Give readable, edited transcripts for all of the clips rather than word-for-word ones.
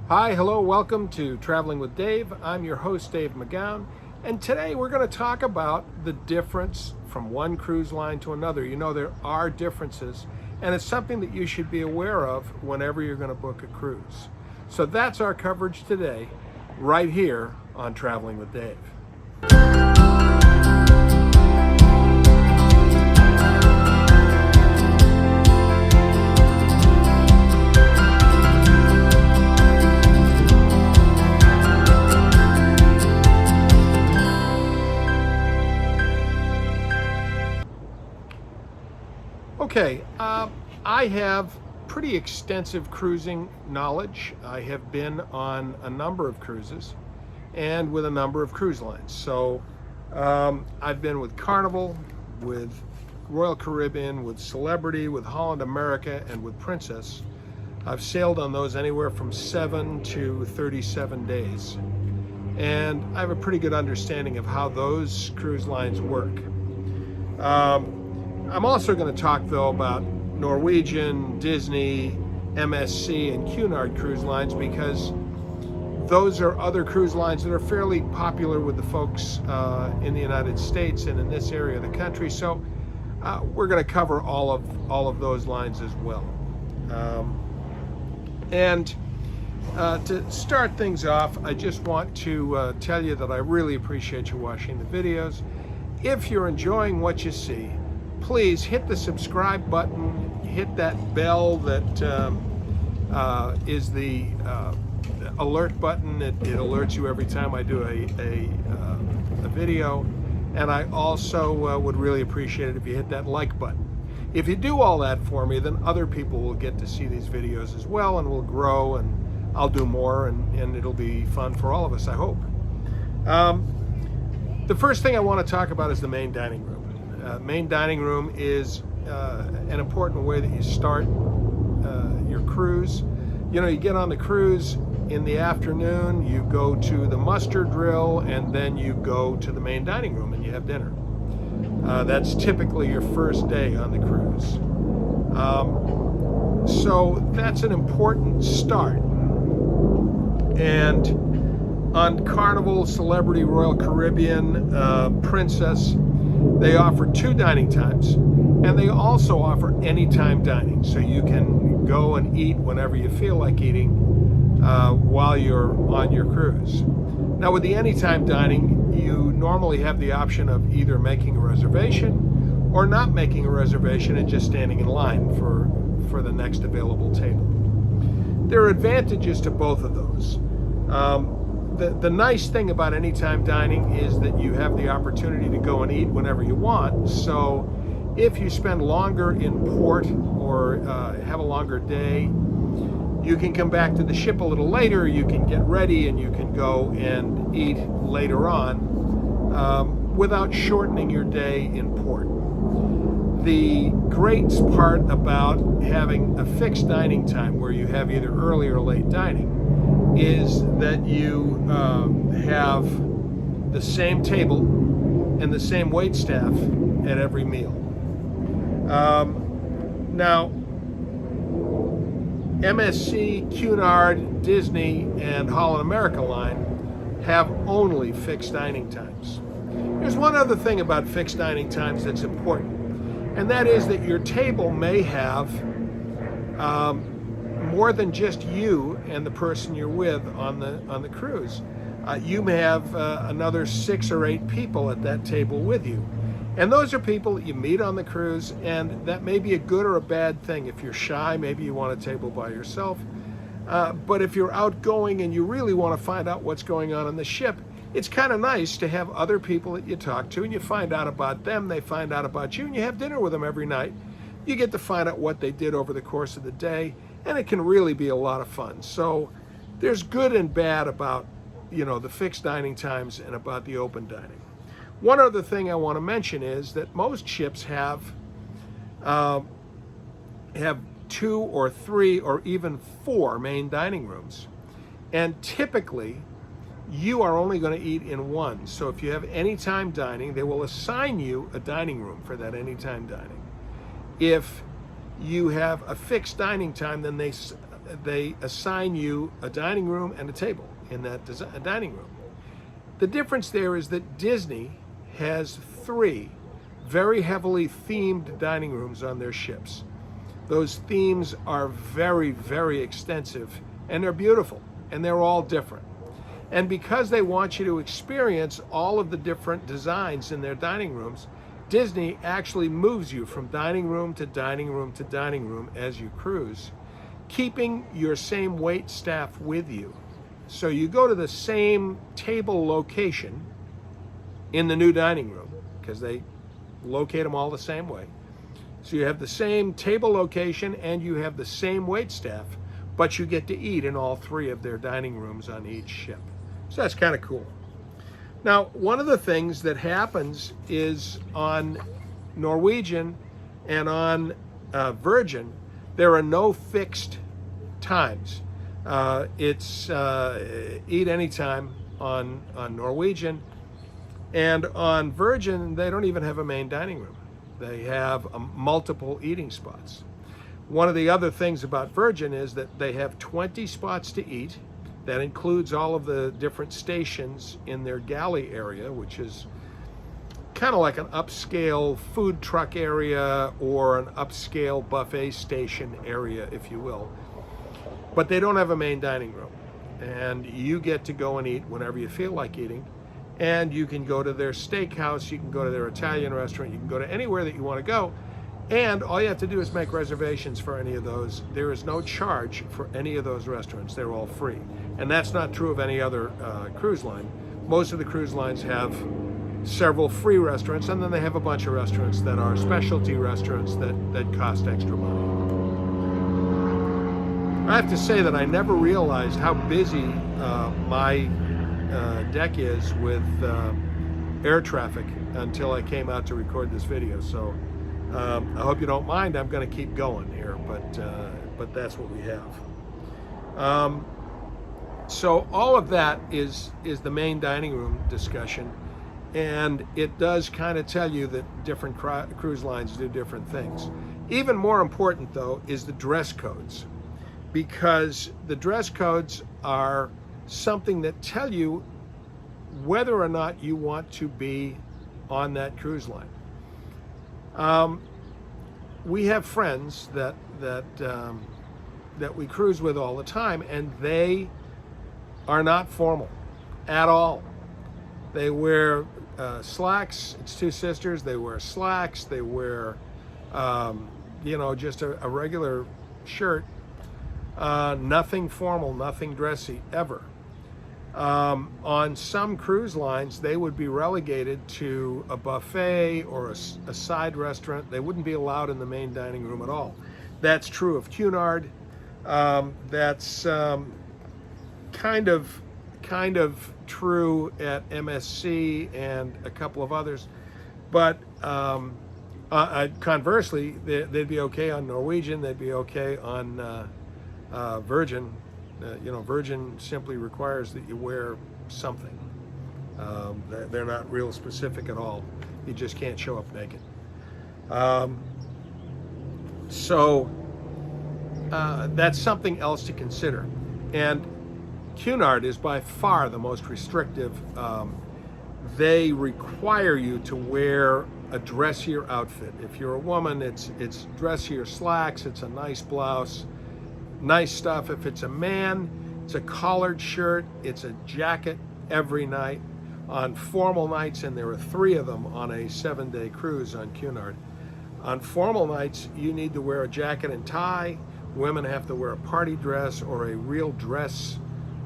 Hi, hello, welcome to Traveling with Dave. I'm your host, Dave McGowan, and today we're going to talk about the difference from one cruise line to another. You know, there are differences, and it's something that you should be aware of whenever you're going to book a cruise. So that's our coverage today, right here on Traveling with Dave. Okay, I have pretty extensive cruising knowledge. I have been on a number of cruises and with a number of cruise lines. So I've been with Carnival, with Royal Caribbean, with Celebrity, with Holland America, and with Princess. I've sailed on those anywhere from 7 to 37 days. And I have a pretty good understanding of how those cruise lines work. I'm also going to talk, though, about Norwegian, Disney, MSC, and Cunard cruise lines, because those are other cruise lines that are fairly popular with the folks in the United States and in this area of the country. So we're going to cover all of those lines as well. To start things off, I just want to tell you that I really appreciate you watching the videos. If you're enjoying what you see, please hit the subscribe button, hit that bell that is the alert button. It alerts you every time I do a video. And I also would really appreciate it if you hit that like button. If you do all that for me, then other people will get to see these videos as well, and we'll grow, and I'll do more, and it'll be fun for all of us, I hope. The first thing I want to talk about is the main dining room. Main dining room is an important way that you start your cruise. You know, you get on the cruise in the afternoon, you go to the muster drill, and then you go to the main dining room and you have dinner. That's typically your first day on the cruise. So that's an important start. And on Carnival, Celebrity, Royal Caribbean, Princess, they offer 2 dining times, and they also offer anytime dining. So you can go and eat whenever you feel like eating while you're on your cruise. Now, with the anytime dining, you normally have the option of either making a reservation or not making a reservation and just standing in line for the next available table. There are advantages to both of those. The nice thing about anytime dining is that you have the opportunity to go and eat whenever you want. So if you spend longer in port or have a longer day, you can come back to the ship a little later, you can get ready, and you can go and eat later on without shortening your day in port. The great part about having a fixed dining time where you have either early or late dining is that you have the same table and the same wait staff at every meal. Now, MSC, Cunard, Disney, and Holland America line have only fixed dining times. There's one other thing about fixed dining times that's important, and that is that your table may have more than just you and the person you're with on the cruise. You may have another 6 or 8 people at that table with you. And those are people that you meet on the cruise, and that may be a good or a bad thing. If you're shy, maybe you want a table by yourself. But if you're outgoing and you really want to find out what's going on the ship, it's kind of nice to have other people that you talk to, and you find out about them, they find out about you, and you have dinner with them every night. You get to find out what they did over the course of the day, and it can really be a lot of fun. So there's good and bad about, you know, the fixed dining times and about the open dining. One other thing I want to mention is that most ships have 2 or 3 or even 4 main dining rooms, and typically you are only going to eat in one. So if you have anytime dining, they will assign you a dining room for that anytime dining. If you have a fixed dining time, then they they assign you a dining room and a table in that dining room. The difference there is that Disney has 3 very heavily themed dining rooms on their ships. Those themes are very, very extensive, and they're beautiful, and they're all different. And because they want you to experience all of the different designs in their dining rooms, Disney actually moves you from dining room to dining room to dining room as you cruise, keeping your same wait staff with you. So you go to the same table location in the new dining room, because they locate them all the same way. So you have the same table location and you have the same wait staff, but you get to eat in all 3 of their dining rooms on each ship. So that's kind of cool. Now, one of the things that happens is on Norwegian and on Virgin, there are no fixed times. It's eat anytime on Norwegian, and on Virgin, they don't even have a main dining room. They have multiple eating spots. One of the other things about Virgin is that they have 20 spots to eat. That includes all of the different stations in their galley area, which is kind of like an upscale food truck area or an upscale buffet station area, if you will. But they don't have a main dining room. And you get to go and eat whenever you feel like eating. And you can go to their steakhouse, you can go to their Italian restaurant, you can go to anywhere that you want to go. And all you have to do is make reservations for any of those. There is no charge for any of those restaurants. They're all free. And that's not true of any other cruise line. Most of the cruise lines have several free restaurants, and then they have a bunch of restaurants that are specialty restaurants that cost extra money. I have to say that I never realized how busy my deck is with air traffic until I came out to record this video. So I hope you don't mind. I'm going to keep going here, but that's what we have. So all of that is the main dining room discussion, and it does kind of tell you that different cruise lines do different things. Even more important, though, is the dress codes, because the dress codes are something that tell you whether or not you want to be on that cruise line. We have friends that we cruise with all the time, and they are not formal at all. They wear slacks. It's 2 sisters. They wear slacks. They wear, just a regular shirt. Nothing formal, nothing dressy ever. On some cruise lines, they would be relegated to a buffet or a side restaurant. They wouldn't be allowed in the main dining room at all. That's true of Cunard. That's kind of true at MSC and a couple of others. But conversely, they'd be okay on Norwegian. They'd be okay on Virgin. Virgin simply requires that you wear something. They're not real specific at all. You just can't show up naked. So that's something else to consider. And Cunard is by far the most restrictive. They require you to wear a dressier outfit. If you're a woman, it's dressier slacks, it's a nice blouse, nice stuff. If it's a man, it's a collared shirt, it's a jacket every night. On formal nights, and there are 3 of them on a 7-day cruise on Cunard, on formal nights, you need to wear a jacket and tie. Women have to wear a party dress or a real dress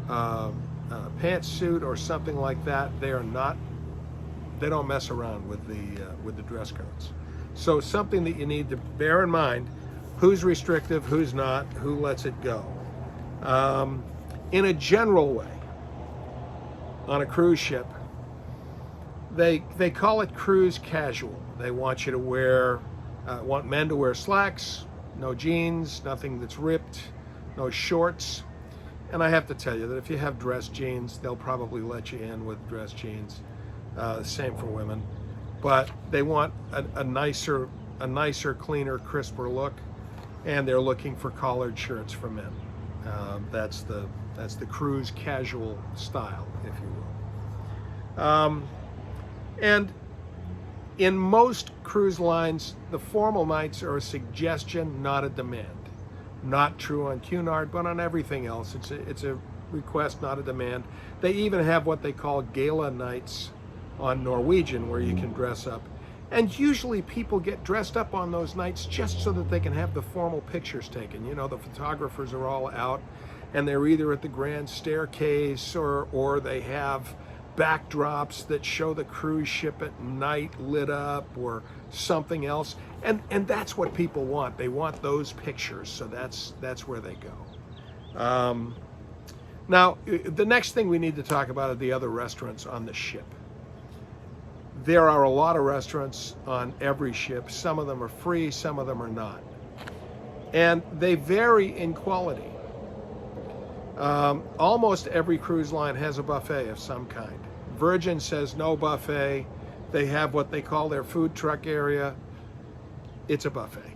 pantsuit or something like that. They don't mess around with the dress codes. So something that you need to bear in mind: who's restrictive, who's not, who lets it go. In a general way, on a cruise ship, they call it cruise casual. They want you to want men to wear slacks, no jeans, nothing that's ripped, no shorts. And I have to tell you that if you have dress jeans, they'll probably let you in with dress jeans. Same for women. But they want a nicer, cleaner, crisper look, and they're looking for collared shirts for men. That's the cruise casual style, if you will. And in most cruise lines, the formal nights are a suggestion, not a demand. Not true on Cunard, but on everything else, it's a request, not a demand. They even have what they call gala nights on Norwegian, where you can dress up. And usually people get dressed up on those nights just so that they can have the formal pictures taken. You know, the photographers are all out, and they're either at the grand staircase or they have backdrops that show the cruise ship at night lit up or something else. And that's what people want. They want those pictures, so that's where they go. Now, the next thing we need to talk about are the other restaurants on the ship. There are a lot of restaurants on every ship. Some of them are free, some of them are not. And they vary in quality. Almost every cruise line has a buffet of some kind. Virgin says no buffet. They have what they call their food truck area. It's a buffet.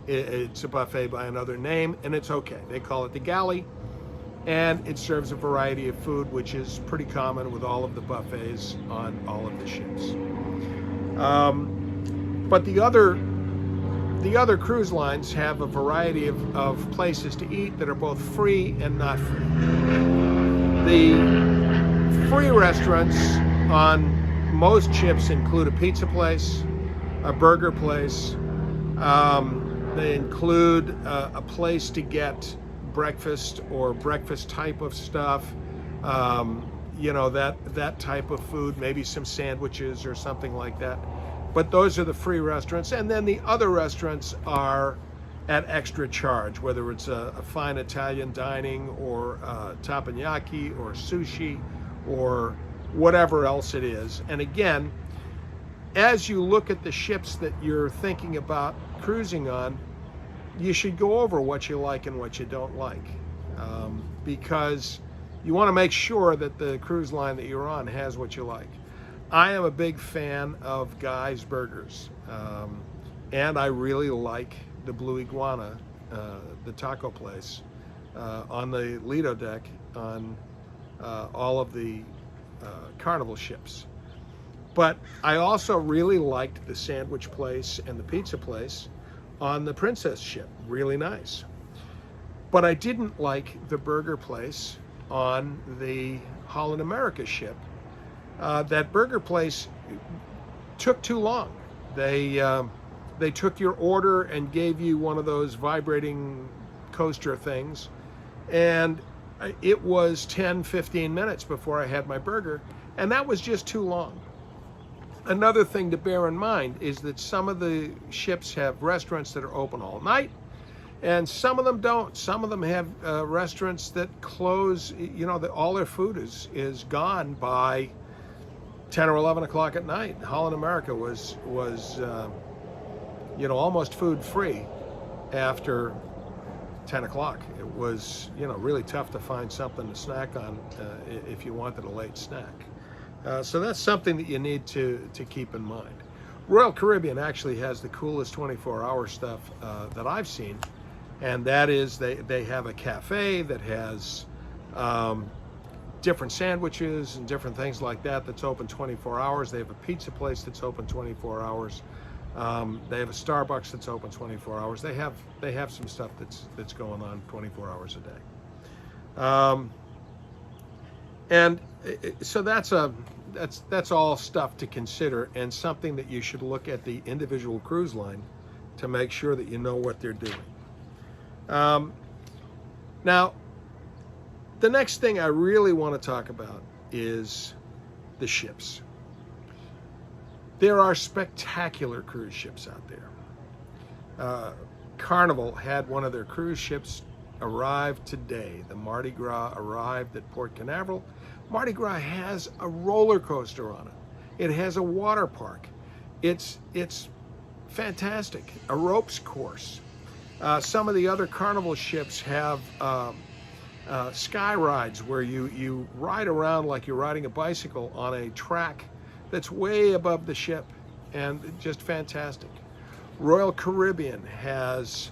It's a buffet by another name, and it's okay. They call it the galley, and it serves a variety of food, which is pretty common with all of the buffets on all of the ships. But the other cruise lines have a variety of places to eat that are both free and not free. The free restaurants on most ships include a pizza place, a burger place. They include a place to get breakfast or breakfast type of stuff. You know, that type of food, maybe some sandwiches or something like that. But those are the free restaurants. And then the other restaurants are at extra charge, whether it's a fine Italian dining or teppanyaki or sushi or whatever else it is. And again, as you look at the ships that you're thinking about cruising on, you should go over what you like and what you don't like, because you want to make sure that the cruise line that you're on has what you like. I am a big fan of Guy's Burgers, and I really like the Blue Iguana, the taco place, on the Lido deck on all of the Carnival ships. But I also really liked the sandwich place and the pizza place on the Princess ship, really nice. But I didn't like the burger place on the Holland America ship. That burger place took too long. They took your order and gave you one of those vibrating coaster things, and it was 10-15 minutes before I had my burger, and that was just too long. Another thing to bear in mind is that some of the ships have restaurants that are open all night, and some of them don't. Some of them have restaurants that close, you know, all their food is gone by 10 or 11 o'clock at night. Holland America was you know, almost food free after 10 o'clock. It was, you know, really tough to find something to snack on if you wanted a late snack. So that's something that you need to keep in mind. Royal Caribbean actually has the coolest 24-hour stuff that I've seen, and that is they have a cafe that has different sandwiches and different things like that that's open 24 hours. They have a pizza place that's open 24 hours. They have a Starbucks that's open 24 hours. They have some stuff that's going on 24 hours a day. And so that's all stuff to consider, and something that you should look at the individual cruise line to make sure that you know what they're doing. Now, the next thing I really want to talk about is the ships. There are spectacular cruise ships out there. Carnival had one of their cruise ships arrive today. The Mardi Gras arrived at Port Canaveral. Mardi Gras has a roller coaster on it. It has a water park. It's fantastic. A ropes course. Some of the other Carnival ships have sky rides where you ride around like you're riding a bicycle on a track that's way above the ship, and just fantastic. Royal Caribbean has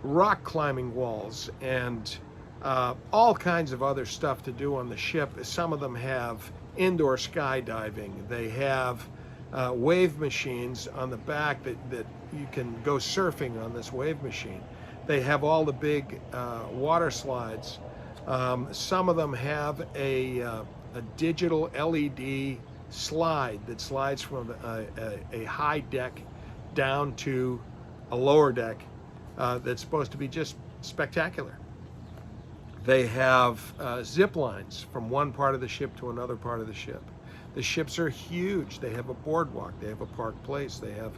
rock climbing walls and all kinds of other stuff to do on the ship. Some of them have indoor skydiving. They have wave machines on the back that you can go surfing on this wave machine. They have all the big water slides. Some of them have a digital LED slide that slides from a high deck down to a lower deck that's supposed to be just spectacular. They have zip lines from one part of the ship to another part of the ship. The ships are huge. They have a boardwalk. They have a park place. They have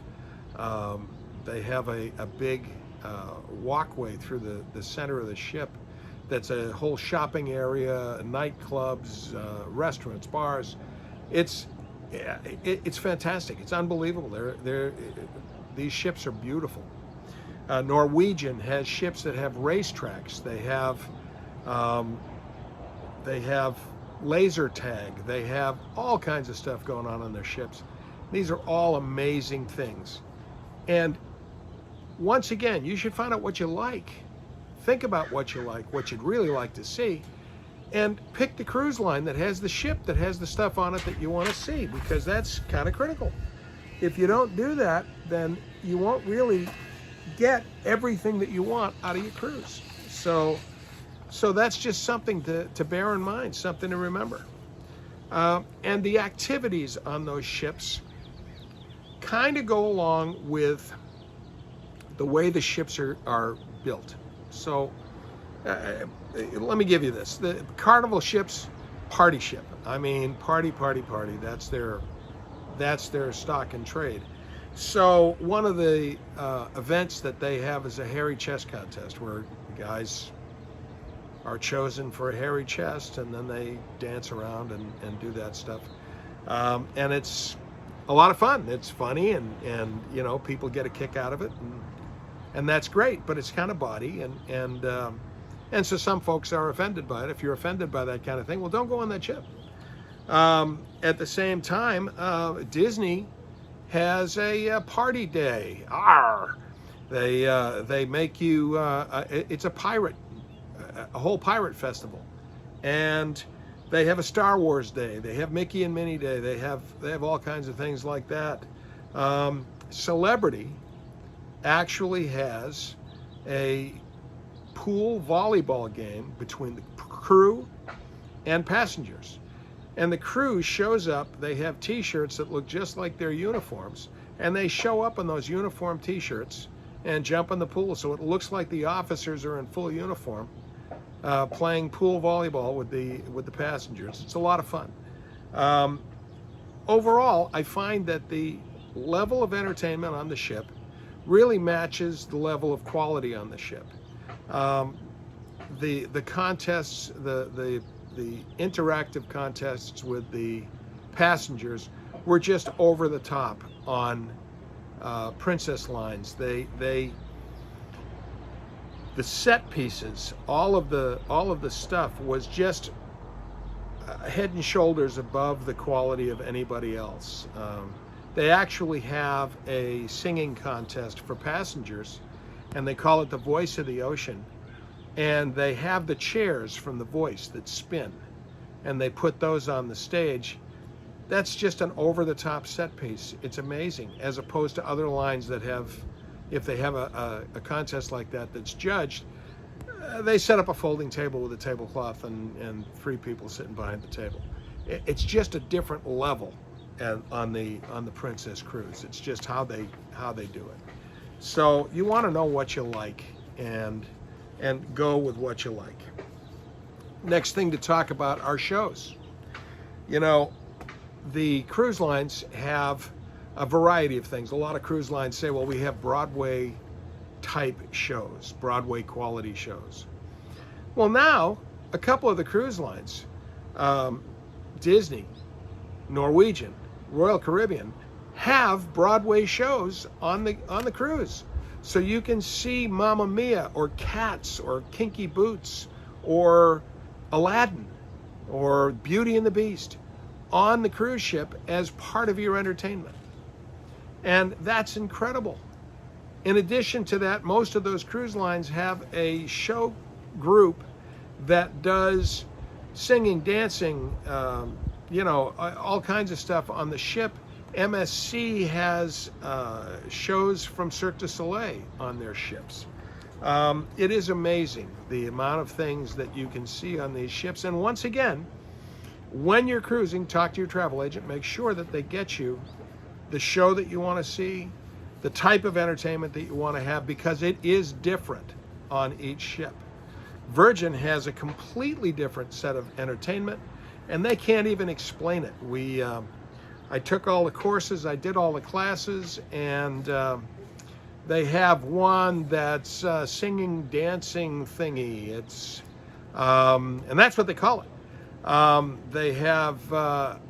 a big walkway through the center of the ship. That's a whole shopping area, nightclubs, restaurants, bars. It's fantastic. It's unbelievable. These ships are beautiful. Norwegian has ships that have racetracks. They have laser tag. They have all kinds of stuff going on their ships. These are all amazing things. And once again, you should find out what you like. Think about what you like, what you'd really like to see, and pick the cruise line that has the ship that has the stuff on it that you want to see, because that's kind of critical. If you don't do that, then you won't really get everything that you want out of your cruise. So that's just something to bear in mind, something to remember. And the activities on those ships kind of go along with the way the ships are built. So let me give you this. The Carnival ships, party ship. I mean, party. That's their stock and trade. So one of the events that they have is a hairy chest contest where guys are chosen for a hairy chest, and then they dance around and do that stuff. And it's a lot of fun. It's funny, and you know, people get a kick out of it, and that's great. But it's kind of bawdy, and so some folks are offended by it. If you're offended by that kind of thing, well, don't go on that ship. At the same time, Disney has a party day. Arr! They make you. It's a whole pirate festival, and they have a Star Wars day. They have Mickey and Minnie Day. They have all kinds of things like that. Celebrity actually has a pool volleyball game between the crew and passengers. And the crew shows up, they have t-shirts that look just like their uniforms, and they show up in those uniform t-shirts and jump in the pool, so it looks like the officers are in full uniform playing pool volleyball with the passengers. It's a lot of fun. Overall, I find that the level of entertainment on the ship really matches the level of quality on the ship. The contests, the interactive contests with the passengers were just over the top on Princess lines. The set pieces, all of the stuff was just head and shoulders above the quality of anybody else. They actually have a singing contest for passengers, and they call it the Voice of the Ocean. And they have the chairs from The Voice that spin, and they put those on the stage. That's just an over-the-top set piece. It's amazing, as opposed to other lines that have, if they have a contest like that that's judged, they set up a folding table with a tablecloth and 3 people sitting behind the table. It's just a different level on the Princess Cruise. It's just how they do it. So you want to know what you like and go with what you like. Next thing to talk about are shows. You know, the cruise lines have a variety of things. A lot of cruise lines say, well, we have Broadway type shows, Broadway quality shows. Well, now a couple of the cruise lines, Disney, Norwegian, Royal Caribbean, have Broadway shows on the cruise. So you can see Mamma Mia or Cats or Kinky Boots or Aladdin or Beauty and the Beast on the cruise ship as part of your entertainment. And that's incredible. In addition to that, most of those cruise lines have a show group that does singing, dancing, all kinds of stuff on the ship. MSC has shows from Cirque du Soleil on their ships. It is amazing the amount of things that you can see on these ships. And once again, when you're cruising, talk to your travel agent. Make sure that they get you the show that you want to see, the type of entertainment that you want to have, because it is different on each ship. Virgin has a completely different set of entertainment, and they can't even explain it. I took all the courses, I did all the classes, and they have one that's singing, dancing thingy. It's and that's what they call it. They have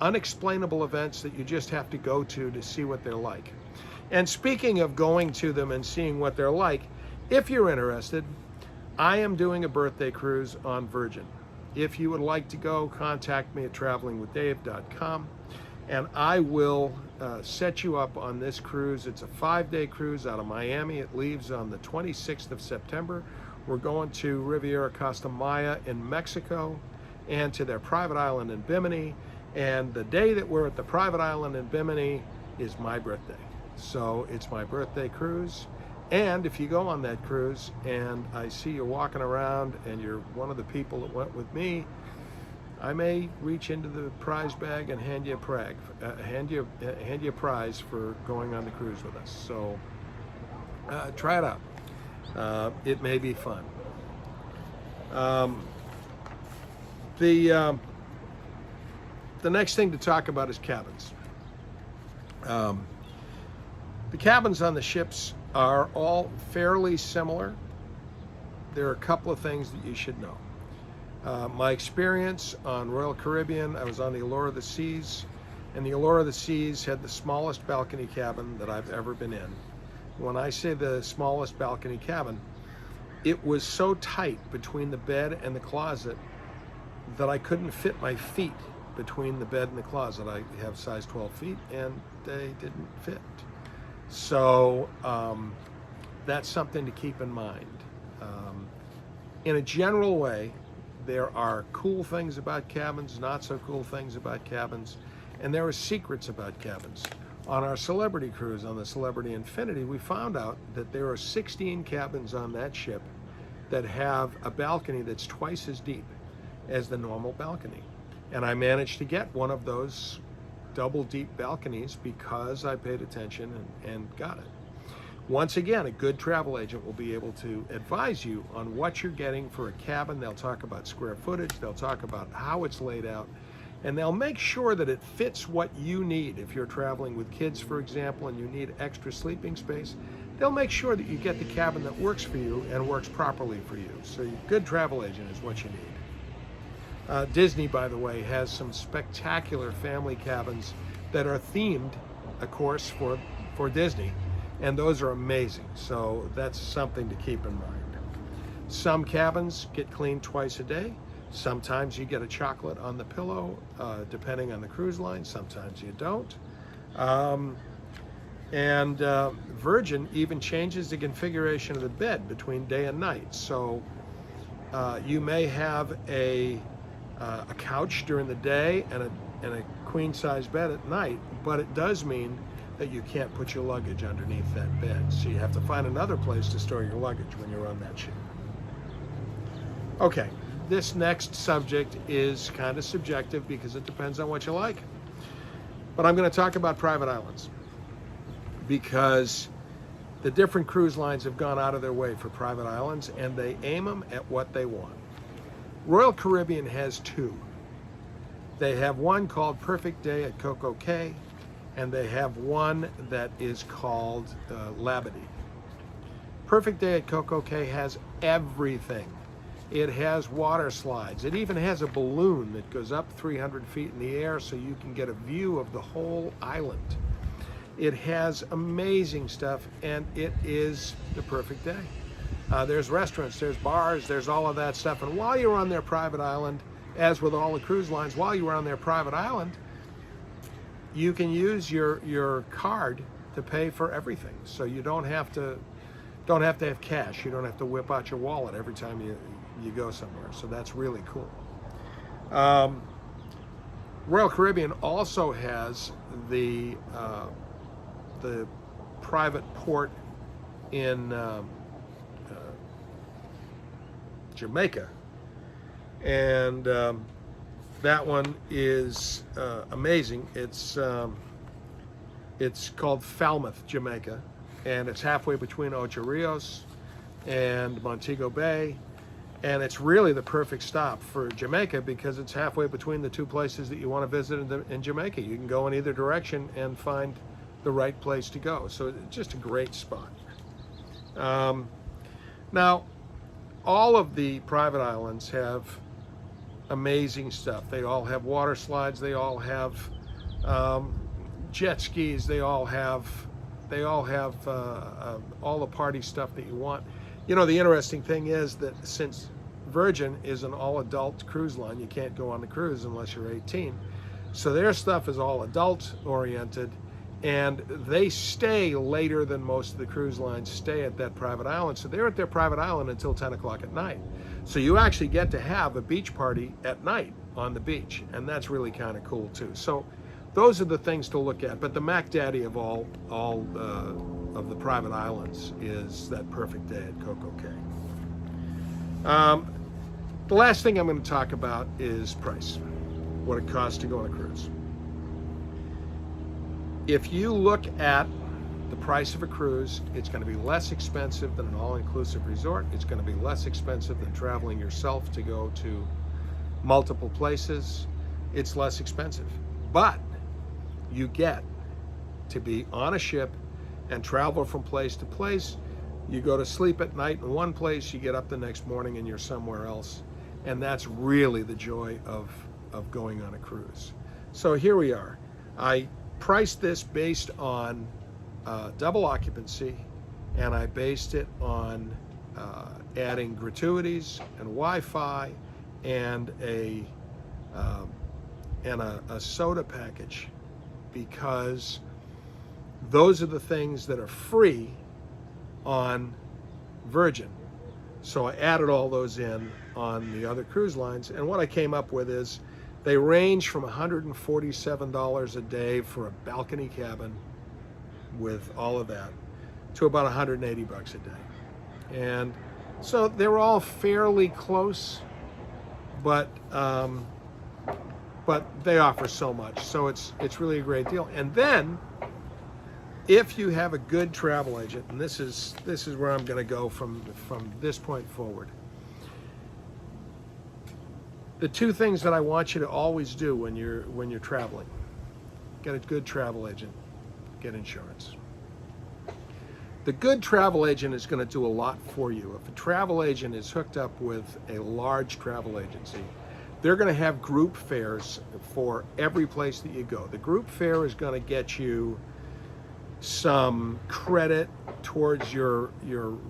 unexplainable events that you just have to go to see what they're like. And speaking of going to them and seeing what they're like, if you're interested, I am doing a birthday cruise on Virgin. If you would like to go, contact me at travelingwithdave.com, and I will set you up on this cruise. It's a 5-day cruise out of Miami. It leaves on the 26th of September. We're going to Riviera Costa Maya in Mexico and to their private island in Bimini. And the day that we're at the private island in Bimini is my birthday. So it's my birthday cruise. And if you go on that cruise and I see you walking around and you're one of the people that went with me, I may reach into the prize bag and hand you a prize for going on the cruise with us. So try it out. It may be fun. The next thing to talk about is cabins. The cabins on the ships are all fairly similar. There are a couple of things that you should know. My experience on Royal Caribbean, I was on the Allure of the Seas, and the Allure of the Seas had the smallest balcony cabin that I've ever been in. When I say the smallest balcony cabin, it was so tight between the bed and the closet that I couldn't fit my feet between the bed and the closet. I have size 12 feet and they didn't fit. So that's something to keep in mind. In a general way, there are cool things about cabins, not so cool things about cabins, and there are secrets about cabins. On our Celebrity cruise, on the Celebrity Infinity, we found out that there are 16 cabins on that ship that have a balcony that's twice as deep as the normal balcony. And I managed to get one of those double deep balconies because I paid attention and got it. Once again, a good travel agent will be able to advise you on what you're getting for a cabin. They'll talk about square footage, they'll talk about how it's laid out, and they'll make sure that it fits what you need. If you're traveling with kids, for example, and you need extra sleeping space, they'll make sure that you get the cabin that works for you and works properly for you. So a good travel agent is what you need. Disney, by the way, has some spectacular family cabins that are themed, of course, for Disney, and those are amazing. So that's something to keep in mind. Some cabins get cleaned twice a day. Sometimes you get a chocolate on the pillow, depending on the cruise line. Sometimes you don't. Virgin even changes the configuration of the bed between day and night. So you may have a couch during the day and a queen size bed at night, but it does mean that you can't put your luggage underneath that bed. So you have to find another place to store your luggage when you're on that ship. Okay, this next subject is kind of subjective because it depends on what you like. But I'm going to talk about private islands because the different cruise lines have gone out of their way for private islands and they aim them at what they want. Royal Caribbean has two. They have one called Perfect Day at Coco Cay, and they have one that is called Labadee. Perfect Day at Coco Cay has everything. It has water slides. It even has a balloon that goes up 300 feet in the air so you can get a view of the whole island. It has amazing stuff, and it is the perfect day. There's restaurants, there's bars, there's all of that stuff. And while you're on their private island, as with all the cruise lines, while you're on their private island, you can use your card to pay for everything. So you don't have to have cash. You don't have to whip out your wallet every time you go somewhere. So that's really cool. Um, Royal Caribbean also has the private port in Jamaica, and that one is amazing. It's called Falmouth, Jamaica, and it's halfway between Ocho Rios and Montego Bay. And it's really the perfect stop for Jamaica because it's halfway between the two places that you want to visit in Jamaica. You can go in either direction and find the right place to go. So it's just a great spot. Now, all of the private islands have amazing stuff. They all have water slides. They all have jet skis. They all have all the party stuff that you want. You know, the interesting thing is that since Virgin is an all-adult cruise line, you can't go on the cruise unless you're 18. So their stuff is all adult-oriented, and they stay later than most of the cruise lines stay at that private island. So they're at their private island until 10 o'clock at night. So you actually get to have a beach party at night on the beach, and that's really kind of cool too. So those are the things to look at. But the Mac Daddy of all of the private islands is that Perfect Day at Coco Cay. The last thing I'm going to talk about is price, what it costs to go on a cruise. If you look at the price of a cruise, it's going to be less expensive than an all-inclusive resort. It's going to be less expensive than traveling yourself to go to multiple places. It's less expensive, but you get to be on a ship and travel from place to place. You go to sleep at night in one place, you get up the next morning and you're somewhere else. And that's really the joy of going on a cruise. So here we are. I priced this based on double occupancy, and I based it on adding gratuities and Wi-Fi and a soda package, because those are the things that are free on Virgin. So I added all those in on the other cruise lines, and what I came up with is they range from $147 a day for a balcony cabin with all of that to about 180 bucks a day. And so they were all fairly close, but they offer so much. So it's really a great deal. And then if you have a good travel agent, and this is where I'm going to go from this point forward. The two things that I want you to always do when you're traveling: get a good travel agent, get insurance. The good travel agent is going to do a lot for you. If a travel agent is hooked up with a large travel agency, they're going to have group fares for every place that you go. The group fare is going to get you some credit towards your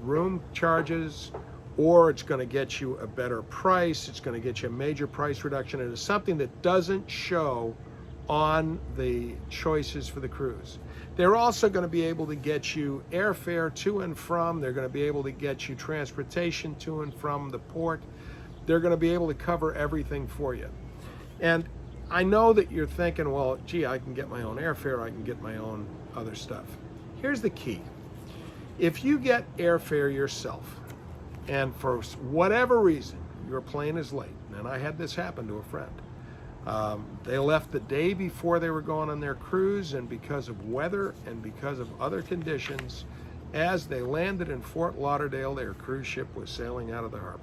room charges, or it's going to get you a better price. It's going to get you a major price reduction. It is something that doesn't show on the choices for the cruise. They're also going to be able to get you airfare to and from. They're going to be able to get you transportation to and from the port. They're going to be able to cover everything for you. And I know that you're thinking, well, gee, I can get my own airfare, I can get my own other stuff. Here's the key. If you get airfare yourself, and for whatever reason your plane is late, and I had this happen to a friend. They left the day before they were going on their cruise, and because of weather and because of other conditions, as they landed in Fort Lauderdale, their cruise ship was sailing out of the harbor.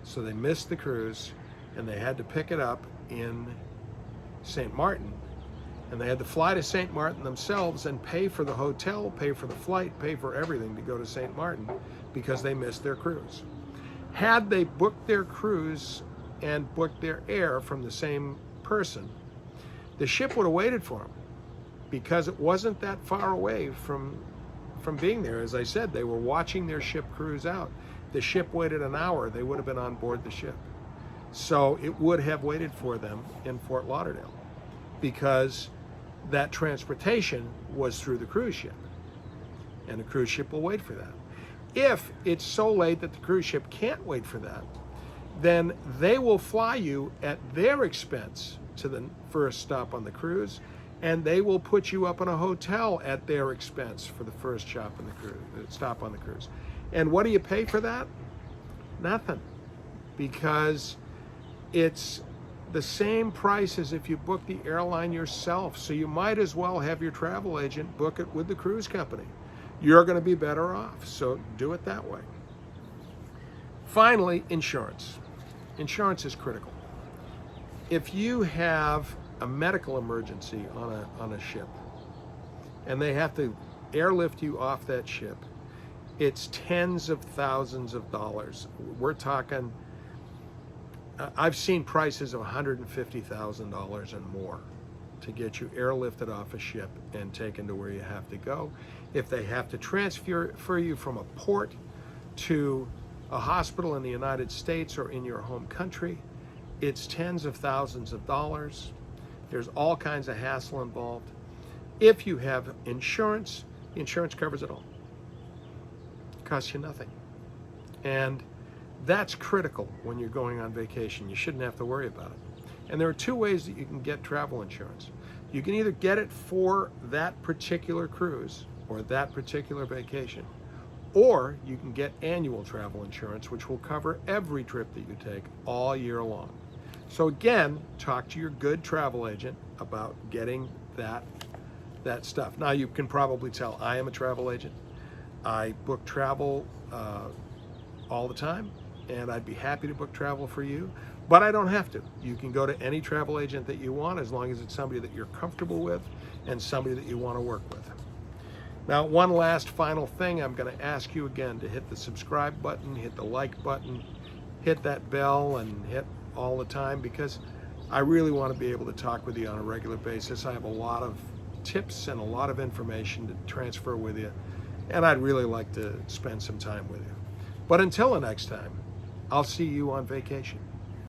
So they missed the cruise, and they had to pick it up in St. Martin, and they had to fly to St. Martin themselves and pay for the hotel, pay for the flight, pay for everything to go to St. Martin because they missed their cruise. Had they booked their cruise and booked their air from the same person, the ship would have waited for them because it wasn't that far away from being there. As I said, they were watching their ship cruise out. The ship waited an hour, they would have been on board the ship. So it would have waited for them in Fort Lauderdale because that transportation was through the cruise ship, and the cruise ship will wait for that. If it's so late that the cruise ship can't wait for that, then they will fly you at their expense to the first stop on the cruise, and they will put you up in a hotel at their expense for the first stop on the cruise. And what do you pay for that? Nothing, because it's the same price as if you book the airline yourself. So you might as well have your travel agent book it with the cruise company. You're going to be better off, so do it that way. Finally, insurance. Insurance is critical. If you have a medical emergency on a ship and they have to airlift you off that ship, it's tens of thousands of dollars. We're talking, I've seen prices of $150,000 and more to get you airlifted off a ship and taken to where you have to go. If they have to transfer you from a port to a hospital in the United States or in your home country, it's tens of thousands of dollars. There's all kinds of hassle involved. If you have insurance, the insurance covers it all. It costs you nothing. And that's critical when you're going on vacation. You shouldn't have to worry about it. And there are two ways that you can get travel insurance. You can either get it for that particular cruise or that particular vacation, or you can get annual travel insurance, which will cover every trip that you take all year long. So again, talk to your good travel agent about getting that stuff. Now you can probably tell I am a travel agent. I book travel all the time, and I'd be happy to book travel for you, but I don't have to. You can go to any travel agent that you want, as long as it's somebody that you're comfortable with and somebody that you want to work with. Now, one last final thing, I'm going to ask you again to hit the subscribe button, hit the like button, hit that bell, and hit all the time, because I really want to be able to talk with you on a regular basis. I have a lot of tips and a lot of information to transfer with you, and I'd really like to spend some time with you. But until the next time, I'll see you on vacation.